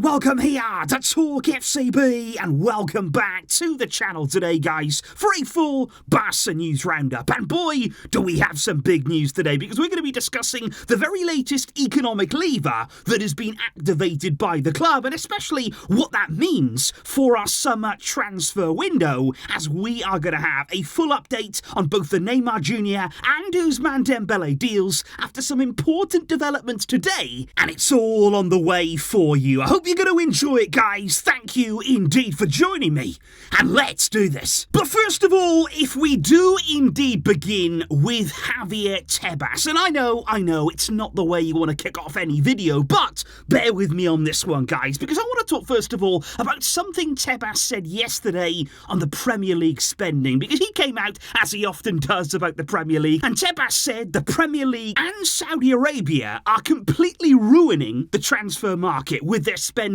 welcome here to TalkFCB and welcome back to the channel today, guys, for a full Barça news roundup. And boy, do we have some big news today, because we're going to be discussing the very latest economic lever that has been activated by the club, and especially what that means for our summer transfer window, as we are going to have a full update on both the Neymar Jr. and Ousmane Dembélé deals after some important developments today, and it's all on the way for you. I hope you're going to enjoy it, guys. Thank you indeed for joining me, and let's do this. But first of all, if we do indeed begin with Javier Tebas, and I know it's not the way you want to kick off any video, but bear with me on this one, guys, because I want to talk first of all about something Tebas said yesterday on the Premier League spending, because he came out, as he often does, about the Premier League, and Tebas said the Premier League and Saudi Arabia are completely ruining the transfer market with their spending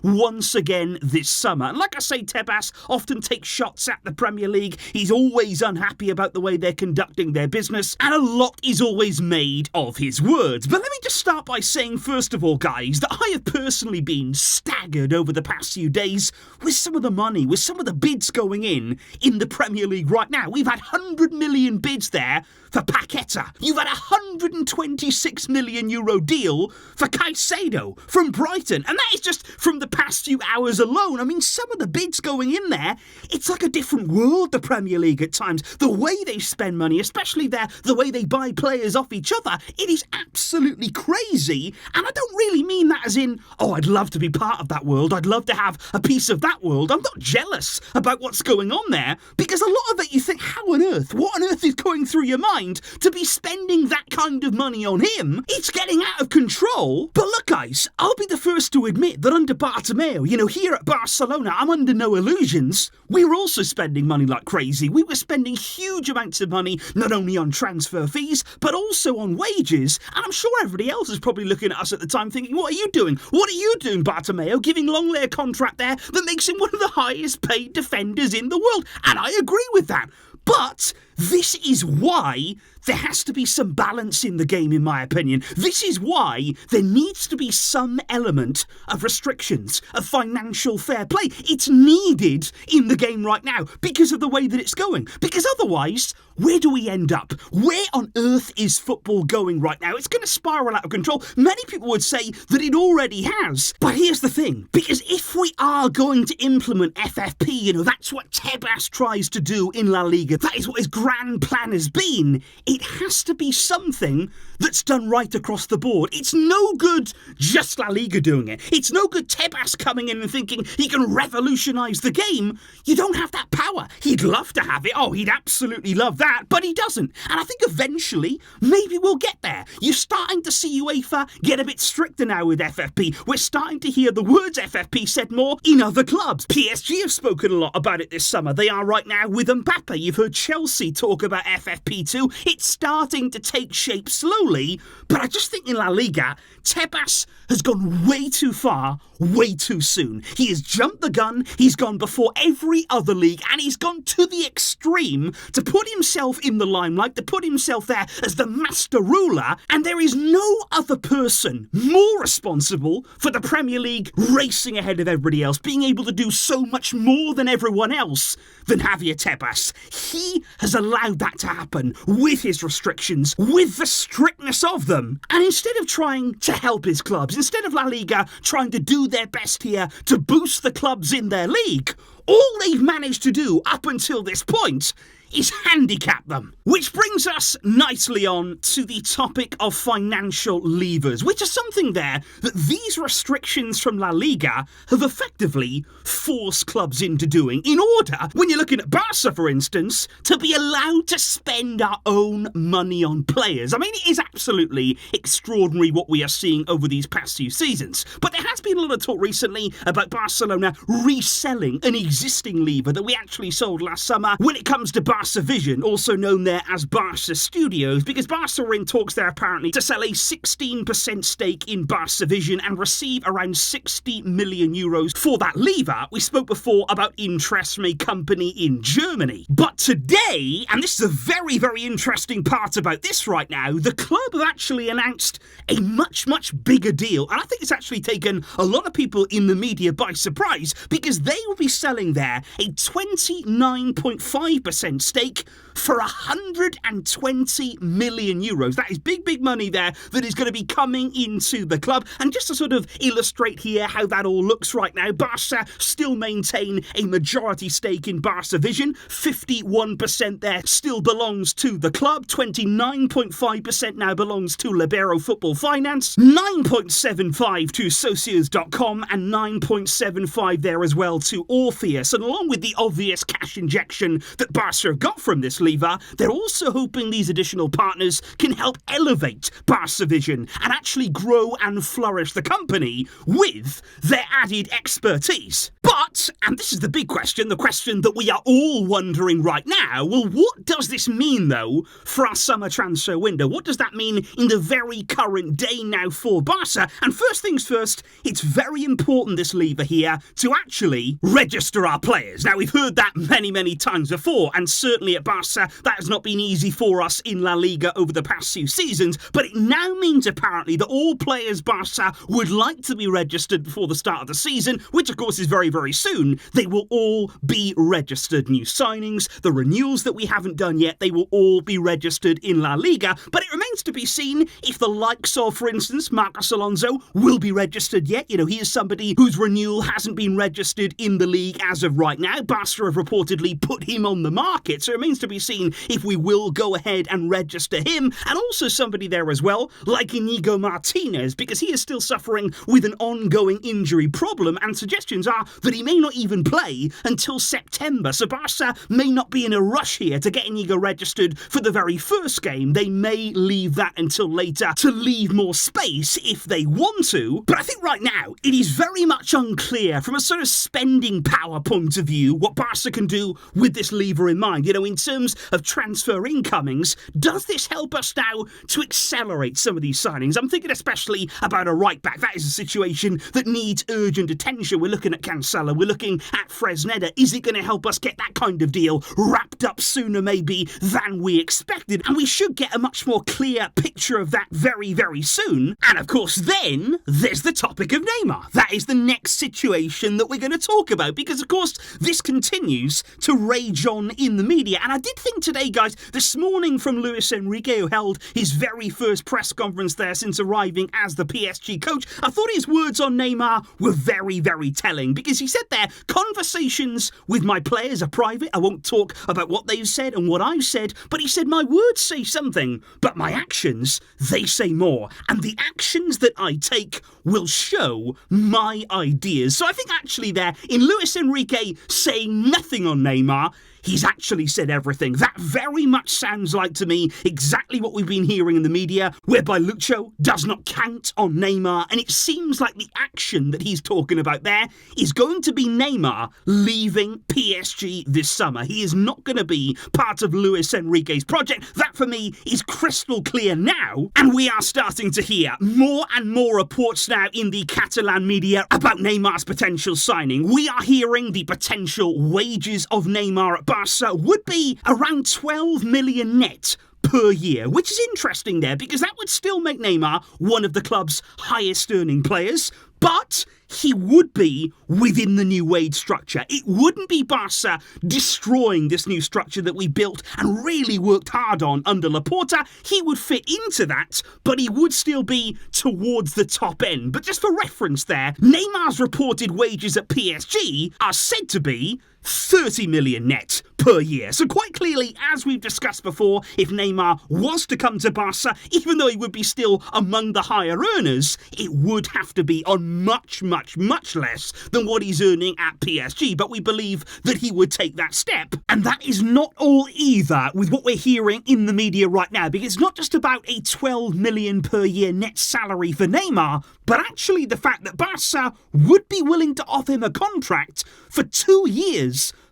once again this summer. And like I say, Tebas often takes shots at the Premier League. He's always unhappy about the way they're conducting their business, and a lot is always made of his words. But let me just start by saying, first of all, guys, that I have personally been staggered over the past few days with some of the money, with some of the bids going in the Premier League right now. We've had 100 million bids there for Paqueta. You've had a €126 million deal for Caicedo from Brighton. And that is just from the past few hours alone. I mean, some of the bids going in there, it's like a different world, the Premier League at times. The way they spend money, especially the way they buy players off each other, it is absolutely crazy. And I don't really mean that as in, oh, I'd love to be part of that world. I'd love to have a piece of that world. I'm not jealous about what's going on there, because a lot of it you think, how on earth, what on earth is going through your mind to be spending that kind of money on him? It's getting out of control. But look, guys, I'll be the first to admit that under Bartomeu, here at Barcelona, I'm under no illusions. We were also spending money like crazy. We were spending huge amounts of money, not only on transfer fees, but also on wages. And I'm sure everybody else is probably looking at us at the time thinking, what are you doing? What are you doing, Bartomeu, giving Longley a contract there that makes him one of the highest paid defenders in the world? And I agree with that. But this is why there has to be some balance in the game, in my opinion. This is why there needs to be some element of restrictions, of financial fair play. It's needed in the game right now because of the way that it's going. Because otherwise, where do we end up? Where on earth is football going right now? It's going to spiral out of control. Many people would say that it already has. But here's the thing, because if we are going to implement FFP, that's what Tebas tries to do in La Liga. That is what his grand plan has been. It has to be something that's done right across the board. It's no good just La Liga doing it. It's no good Tebas coming in and thinking he can revolutionise the game. You don't have that power. He'd love to have it. Oh, he'd absolutely love that, but he doesn't. And I think eventually, maybe we'll get there. You're starting to see UEFA get a bit stricter now with FFP. We're starting to hear the words FFP said more in other clubs. PSG have spoken a lot about it this summer. They are right now with Mbappe. You've heard Chelsea talk about FFP too. It's starting to take shape slowly, but I just think in La Liga, Tebas has gone way too far, way too soon. He has jumped the gun, he's gone before every other league, and he's gone to the extreme to put himself in the limelight, to put himself there as the master ruler, and there is no other person more responsible for the Premier League racing ahead of everybody else, being able to do so much more than everyone else than Javier Tebas. He has allowed that to happen with his restrictions, with the strictness of them, and instead of trying to help his clubs, instead of La Liga trying to do their best here to boost the clubs in their league, all they've managed to do up until this point is handicap them. Which brings us nicely on to the topic of financial levers, which is something there that these restrictions from La Liga have effectively forced clubs into doing in order, when you're looking at Barca, for instance, to be allowed to spend our own money on players. I mean, it is absolutely extraordinary what we are seeing over these past few seasons. But there has been a lot of talk recently about Barcelona reselling an existing lever that we actually sold last summer when it comes to Barca Barça Vision, also known there as Barça Studios, because Barca are in talks there apparently to sell a 16% stake in Barça Vision and receive around 60 million euros for that lever. We spoke before about interest from a company in Germany. But today, and this is a very, very interesting part about this right now, the club have actually announced a much, much bigger deal. And I think it's actually taken a lot of people in the media by surprise, because they will be selling there a 29.5% stake for 120 million euros. That is big, big money there that is going to be coming into the club. And just to sort of illustrate here how that all looks right now, Barca still maintain a majority stake in Barça Vision. 51% there still belongs to the club. 29.5% now belongs to Libero Football Finance. 9.75 to Socios.com and 9.75 there as well to Orpheus. And along with the obvious cash injection that Barca have got from this lever, they're also hoping these additional partners can help elevate Barça Vision and actually grow and flourish the company with their added expertise. But, and this is the big question, the question that we are all wondering right now, well, what does this mean, though, for our summer transfer window? What does that mean in the very current day now for Barca? And first things first, it's very important, this lever here, to actually register our players. Now, we've heard that many, many times before, and certainly at Barca, that has not been easy for us in La Liga over the past few seasons, but it now means apparently that all players Barca would like to be registered before the start of the season, which of course is very, very soon. They will all be registered. New signings, the renewals that we haven't done yet, they will all be registered in La Liga, but it remains to be seen if the likes of, for instance, Marcos Alonso will be registered yet. You know, he is somebody whose renewal hasn't been registered in the league as of right now. Barca have reportedly put him on the market, so it remains to be seen if we will go ahead and register him, and also somebody there as well, like Inigo Martinez, because he is still suffering with an ongoing injury problem, and suggestions are that he may not even play until September, so Barca may not be in a rush here to get Inigo registered for the very first game. They may leave that until later to leave more space if they want to, but I think right now it is very much unclear from a sort of spending power point of view what Barca can do with this lever in mind. You know, in terms of transfer incomings, does this help us now to accelerate some of these signings? I'm thinking especially about a right back. That is a situation that needs urgent attention. We're looking at Cancelo, we're looking at Fresneda. Is it going to help us get that kind of deal wrapped up sooner maybe than we expected? And we should get a much more clear picture of that very, very soon. And of course then there's the topic of Neymar. That is the next situation that we're going to talk about, because of course this continues to rage on in the media. And I did think today, guys, this morning from Luis Enrique, who held his very first press conference there since arriving as the PSG coach, I thought his words on Neymar were very, very telling, because he said there, conversations with my players are private. I won't talk about what they've said and what I've said, but he said my words say something, but my actions, they say more. And the actions that I take will show my ideas. So I think actually there, in Luis Enrique saying nothing on Neymar, he's actually said everything. That very much sounds like, to me, exactly what we've been hearing in the media, whereby Lucho does not count on Neymar, and it seems like the action that he's talking about there is going to be Neymar leaving PSG this summer. He is not going to be part of Luis Enrique's project. That, for me, is crystal clear now, and we are starting to hear more and more reports now in the Catalan media about Neymar's potential signing. We are hearing the potential wages of Neymar at Barca would be around 12 million net per year, which is interesting there, because that would still make Neymar one of the club's highest earning players, but he would be within the new wage structure. It wouldn't be Barca destroying this new structure that we built and really worked hard on under Laporta. He would fit into that, but he would still be towards the top end. But just for reference there, Neymar's reported wages at PSG are said to be 30 million net per year. So quite clearly, as we've discussed before, if Neymar was to come to Barca, even though he would be still among the higher earners, it would have to be on much less than what he's earning at PSG. But we believe that he would take that step. And that is not all either with what we're hearing in the media right now, because it's not just about a 12 million per year net salary for Neymar, but actually the fact that Barca would be willing to offer him a contract for 2 years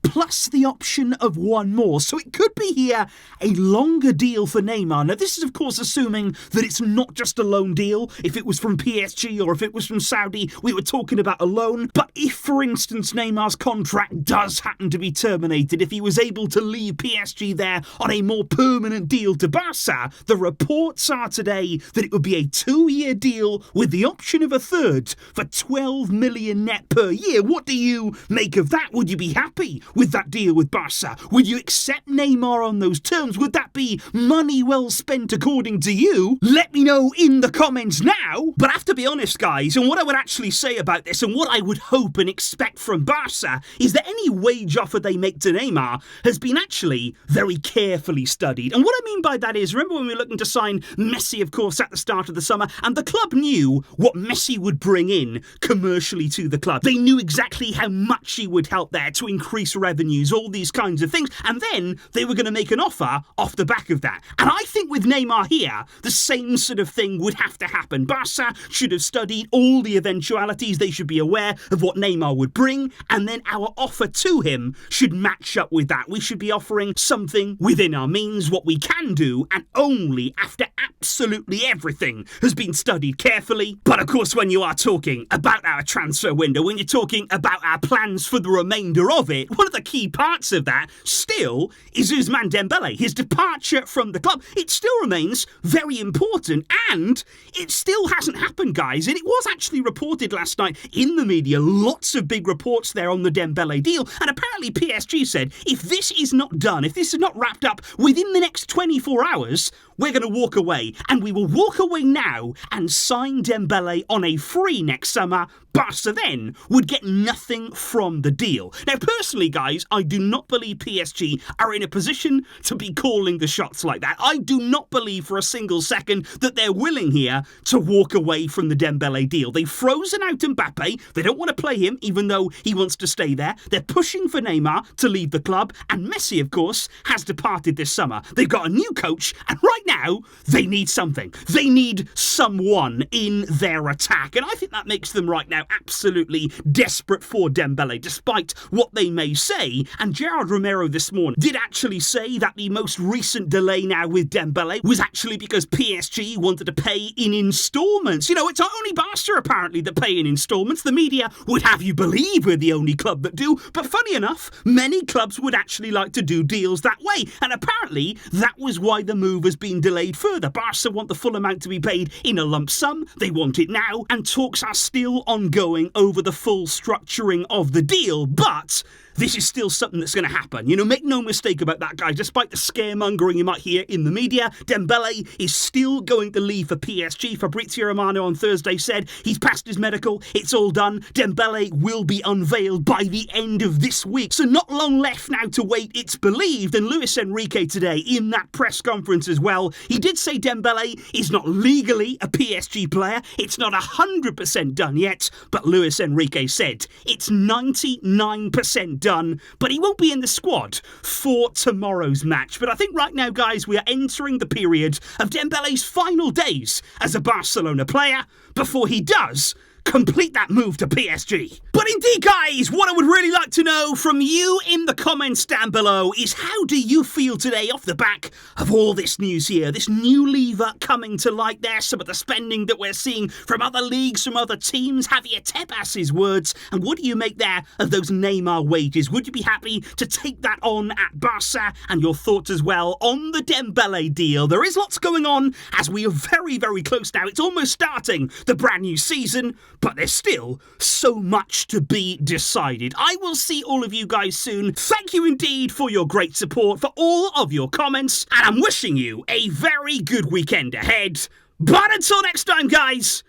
plus the option of one more. So it could be here a longer deal for Neymar. Now, this is, of course, assuming that it's not just a loan deal. If it was from PSG or if it was from Saudi, we were talking about a loan. But if, for instance, Neymar's contract does happen to be terminated, if he was able to leave PSG there on a more permanent deal to Barca, the reports are today that it would be a 2-year deal with the option of a third for 12 million net per year. What do you make of that? Would you be happy with that deal with Barca? Would you accept Neymar on those terms? Would that be money well spent according to you? Let me know in the comments now. But I have to be honest, guys, and what I would actually say about this and what I would hope and expect from Barca is that any wage offer they make to Neymar has been actually very carefully studied. And what I mean by that is, remember when we were looking to sign Messi, of course, at the start of the summer, and the club knew what Messi would bring in commercially to the club. They knew exactly how much he would help there to increase revenues, all these kinds of things, and then they were going to make an offer off the back of that. And I think with Neymar here, the same sort of thing would have to happen. Barca should have studied all the eventualities. They should be aware of what Neymar would bring, and then our offer to him should match up with that. We should be offering something within our means, what we can do, and only after absolutely everything has been studied carefully. But of course, when you are talking about our transfer window, when you're talking about our plans for the remainder of it, one of the key parts of that still is Ousmane Dembele. His departure from the club, it still remains very important, and it still hasn't happened, guys. And it was actually reported last night in the media, lots of big reports there on the Dembele deal, and apparently PSG said, if this is not done, if this is not wrapped up within the next 24 hours, we're going to walk away, and we will walk away now and sign Dembele on a free next summer. Barca then would get nothing from the deal. Now, personally, guys, I do not believe PSG are in a position to be calling the shots like that. I do not believe for a single second that they're willing here to walk away from the Dembele deal. They've frozen out Mbappe. They don't want to play him, even though he wants to stay there. They're pushing for Neymar to leave the club, and Messi, of course, has departed this summer. They've got a new coach, and right now, they need something. They need someone in their attack, and I think that makes them right now absolutely desperate for Dembele, despite what they may say. And Gerard Romero this morning did actually say that the most recent delay now with Dembele was actually because PSG wanted to pay in installments. You know, it's not only Barca apparently that pay in installments. The media would have you believe we're the only club that do, but funny enough, many clubs would actually like to do deals that way, and apparently that was why the move has been delayed further. Barca want the full amount to be paid in a lump sum. They want it now, and talks are still ongoing over the full structuring of the deal, but this is still something that's going to happen. You know, make no mistake about that, guys. Despite the scaremongering you might hear in the media, Dembele is still going to leave for PSG. Fabrizio Romano on Thursday said he's passed his medical. It's all done. Dembele will be unveiled by the end of this week. So not long left now to wait, it's believed. And Luis Enrique today, in that press conference as well, he did say Dembele is not legally a PSG player. It's not 100% done yet, but Luis Enrique said it's 99% done, but he won't be in the squad for tomorrow's match. But I think right now, guys, we are entering the period of Dembele's final days as a Barcelona player before he does complete that move to PSG. But indeed, guys, what I would really like to know from you in the comments down below is how do you feel today off the back of all this news here, this new lever coming to light there, some of the spending that we're seeing from other leagues, from other teams, Javier Tebas' words, and what do you make there of those Neymar wages? Would you be happy to take that on at Barca? And your thoughts as well on the Dembele deal. There is lots going on as we are very, very close now. It's almost starting the brand new season, but there's still so much to be decided. I will see all of you guys soon. Thank you indeed for your great support, for all of your comments, and I'm wishing you a very good weekend ahead. But until next time, guys,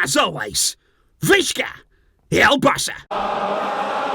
as always, Vizca, El Barça.